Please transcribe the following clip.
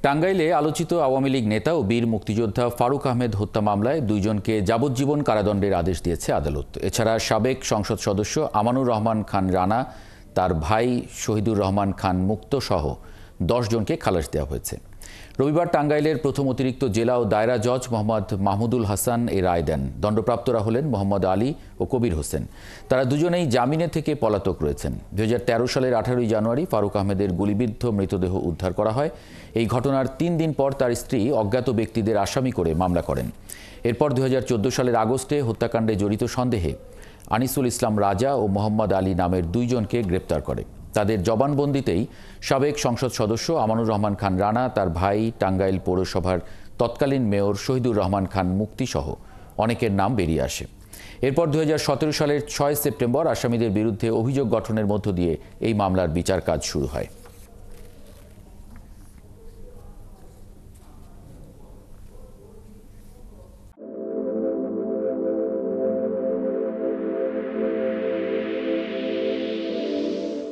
টাঙ্গাইলে আলোচিত আওয়ামী লীগ নেতা ও বীর মুক্তিযোদ্ধা ফারুক আহমেদ হত্যা মামলায় দুইজনকে যাবজ্জীবন কারাদণ্ডের আদেশ দিয়েছে আদালত। এছাড়া সাবেক সংসদ সদস্য আমানুর রহমান খান রানা, তার ভাই শহীদুর রহমান খান মুক্ত সহ 10 জনকে খালাস দেওয়া হয়েছে। রবিবার টাঙ্গাইলের প্রথম অতিরিক্ত জেলা ও দায়রা জজ মোহাম্মদ মাহমুদুল হাসান এই রায় দেন। দণ্ডপ্রাপ্তরা হলেন মোহাম্মদ আলী ও কবির হোসেন। তারা দুজনেই জামিনে থেকে পলাতক রয়েছেন। 2013 সালের 18 জানুয়ারি ফারুক আহমেদের গুলিবিদ্ধ মৃতদেহ উদ্ধার করা হয়। এই ঘটনার 3 দিন পর তার স্ত্রী অজ্ঞাত ব্যক্তিদের আসামি করে মামলা করেন। এরপর 2014 সালের আগস্টে হত্যাকাণ্ডে জড়িত সন্দেহে আনিসুল ইসলাম রাজা ও মোহাম্মদ আলী নামের 2 জনকে গ্রেপ্তার করে। তাদের জবানবন্দিতেই সাবেক সংসদ সদস্য আমানুর রহমান খান রানা, তার ভাই, টাঙ্গাইল পৌরসভার তৎকালীন মেয়র শহীদুর রহমান খান মুক্তি সহ অনেকের নাম বেরিয়ে আসে। এরপর 2017 সালের 6 সেপ্টেম্বর আসামিদের বিরুদ্ধে অভিযোগ গঠনের মধ্য দিয়ে এই মামলার বিচার কাজ শুরু হয়।